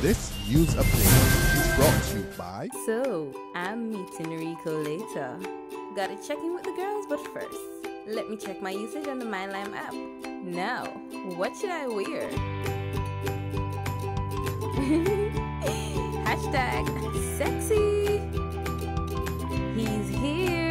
This news update is brought to you by... So, I'm meeting Rico later. Gotta check in with the girls, but first, let me check my usage on the MyLime app. Now, what should I wear? Hashtag sexy. He's here.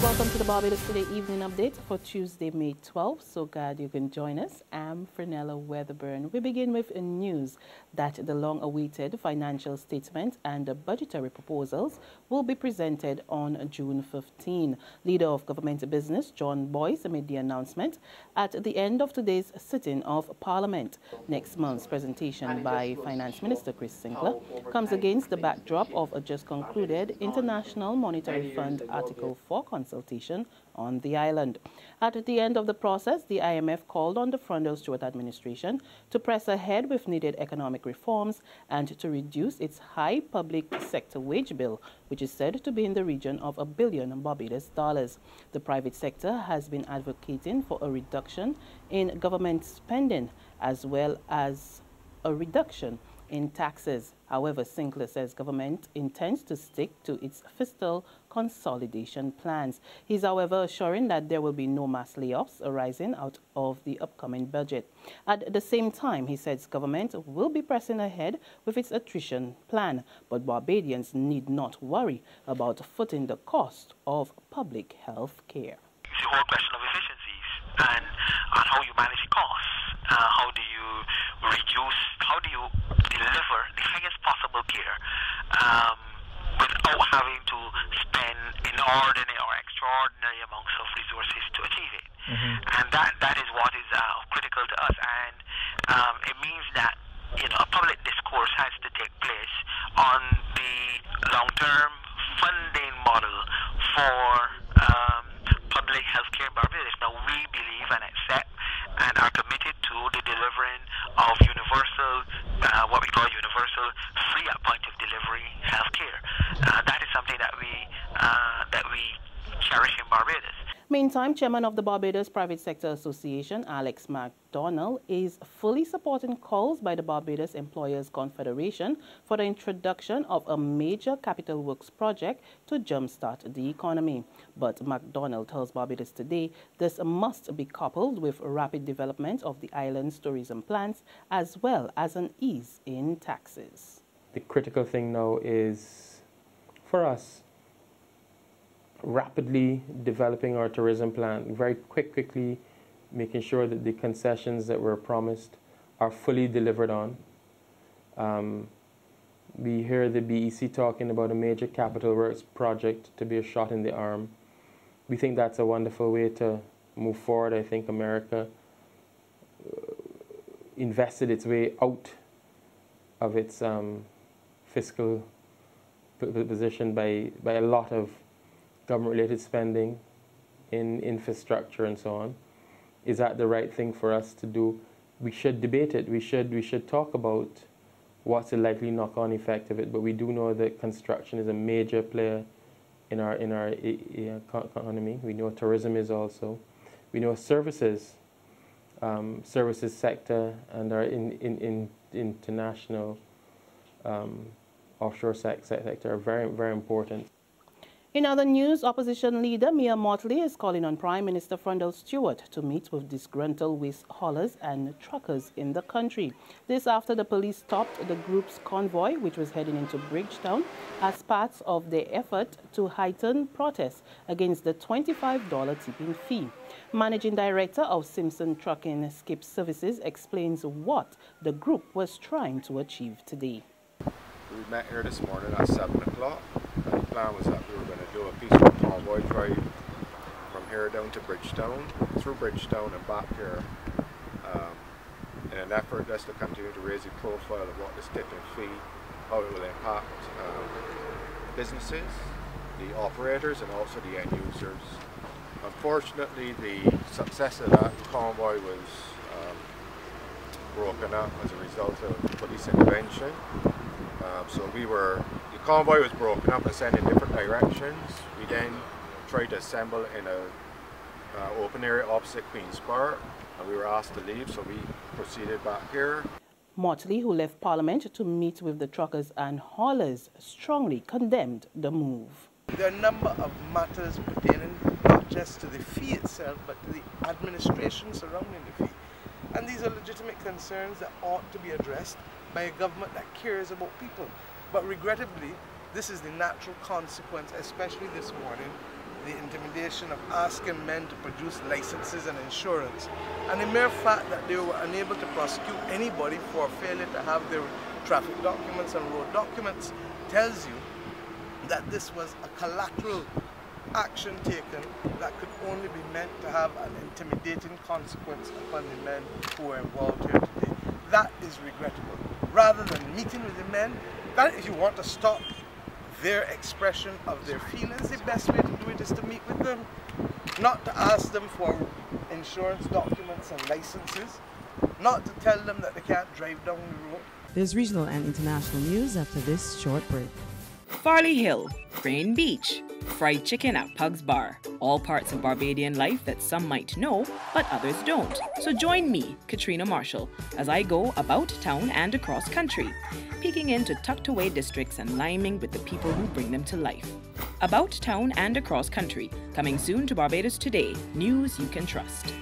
Welcome to the Barbados Today Evening Update for Tuesday, May 12th. So glad you can join us. I'm Fernella Weatherburn. We begin with news that the long-awaited financial statement and the budgetary proposals will be presented on June 15. Leader of Government Business, John Boyce, made the announcement at the end of today's sitting of Parliament. Next month's presentation by Finance Minister Chirs Sinckler comes against the backdrop of a just concluded International Monetary Fund Article 4 consultation on the island. At the end of the process, the IMF called on the Frondell-Stewart administration to press ahead with needed economic reforms and to reduce its high public sector wage bill, which is said to be in the region of $1 billion Barbados dollars. The private sector has been advocating for a reduction in government spending as well as a reduction in taxes. However, Sinckler says government intends to stick to its fiscal consolidation plans. He's, however, assuring that there will be no mass layoffs arising out of the upcoming budget. At the same time, he says government will be pressing ahead with its attrition plan, but Barbadians need not worry about footing the cost of public health care. It's a whole question of efficiencies and how you manage costs. How do you reduce, how do you deliver the highest possible care without having to spend inordinate or extraordinary amounts of resources to achieve it. And that is what is critical to us. And it means that, a public discourse has to take place on the long-term funding model for public health care in Barbados. Now, we believe and accept and are committed to the delivering of universal, what we call universal free at point of delivery health care. That is something that we cherish in Barbados. Meantime, Chairman of the Barbados Private Sector Association, Alex McDonnell, is fully supporting calls by the Barbados Employers Confederation for the introduction of a major capital works project to jumpstart the economy. But McDonnell tells Barbados Today this must be coupled with rapid development of the island's tourism plans as well as an ease in taxes. The critical thing now is, for us, rapidly developing our tourism plan, very quickly making sure that the concessions that were promised are fully delivered on. We hear the BEC talking about a major capital works project to be a shot in the arm. We think that's a wonderful way to move forward. I think America invested its way out of its fiscal position by a lot of government-related spending in infrastructure and so on. Is that the right thing for us to do? We should debate it. We should talk about what's the likely knock-on effect of it. But we do know that construction is a major player in our economy. We know tourism is also. We know services sector and our international offshore sector are very, very important. In other news, opposition leader Mia Mottley is calling on Prime Minister Frondell-Stewart to meet with disgruntled waste haulers and truckers in the country. This after the police stopped the group's convoy, which was heading into Bridgetown, as part of their effort to heighten protests against the $25 tipping fee. Managing Director of Simpson Trucking Skip Services explains what the group was trying to achieve today. We met here this morning at 7 o'clock. The plan was that we were going to do a peaceful convoy drive from here down to Bridgetown, through Bridgetown and back here, in an effort just to continue to raise the profile of what this tipping fee, how it will impact businesses, the operators and also the end users. Unfortunately, the success of that convoy was broken up as a result of police intervention. So the convoy was broken up and sent in different directions. We then tried to assemble in a open area opposite Queen's Park, and we were asked to leave, so we proceeded back here. Mottley, who left Parliament to meet with the truckers and haulers, strongly condemned the move. There are a number of matters pertaining not just to the fee itself, but to the administration surrounding the fee. And these are legitimate concerns that ought to be addressed by a government that cares about people. But regrettably, this is the natural consequence, especially this morning, the intimidation of asking men to produce licenses and insurance. And the mere fact that they were unable to prosecute anybody for failure to have their traffic documents and road documents tells you that this was a collateral action taken that could only be meant to have an intimidating consequence upon the men who were involved here today. That is regrettable. Rather than meeting with the men, that if you want to stop their expression of their feelings, the best way to do it is to meet with them, not to ask them for insurance documents and licenses, not to tell them that they can't drive down the road. There's regional and international news after this short break. Farley Hill, Crane Beach, fried chicken at Pug's Bar. All parts of Barbadian life that some might know, but others don't. So join me, Katrina Marshall, as I go about town and across country, peeking into tucked away districts and liming with the people who bring them to life. About town and across country, coming soon to Barbados Today, news you can trust.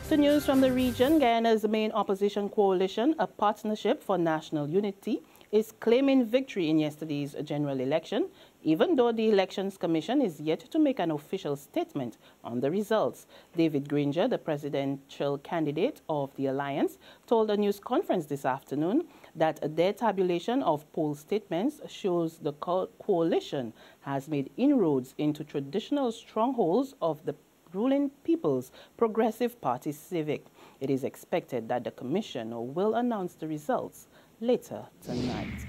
To news from the region, Guyana's main opposition coalition, a partnership for national unity, is claiming victory in yesterday's general election, even though the Elections Commission is yet to make an official statement on the results. David Granger, the presidential candidate of the alliance, told a news conference this afternoon that their tabulation of poll statements shows the coalition has made inroads into traditional strongholds of the ruling People's Progressive Party Civic. It is expected that the commission will announce the results later tonight.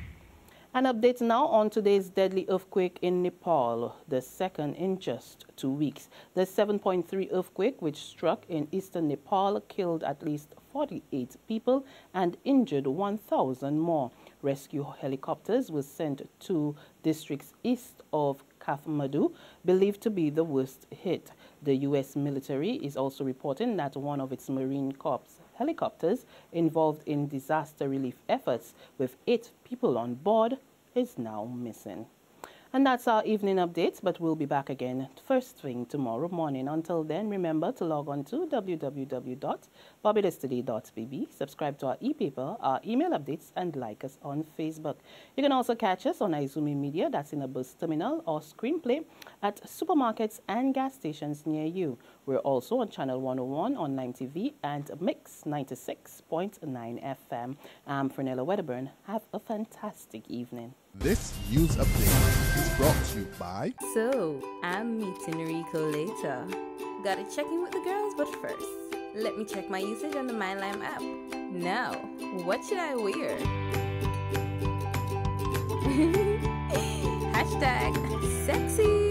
An update now on today's deadly earthquake in Nepal, the second in just 2 weeks. The 7.3 earthquake, which struck in eastern Nepal, killed at least 48 people and injured 1,000 more. Rescue helicopters were sent to districts east of Kathmandu, believed to be the worst hit. The U.S. military is also reporting that one of its Marine Corps helicopters involved in disaster relief efforts with 8 people on board is now missing. And that's our evening updates, but we'll be back again first thing tomorrow morning. Until then, remember to log on to www.barbadostoday.bb, subscribe to our e-paper, our email updates, and like us on Facebook. You can also catch us on Izumi Media, that's in a bus terminal or screenplay, at supermarkets and gas stations near you. We're also on Channel 101 on 9TV and Mix 96.9 FM. I'm Fernella Wedderburn. Have a fantastic evening. This news update is brought to you by... So, I'm meeting Rico later. Gotta check in with the girls, but first, let me check my usage on the MyLime app. Now, what should I wear? #sexy.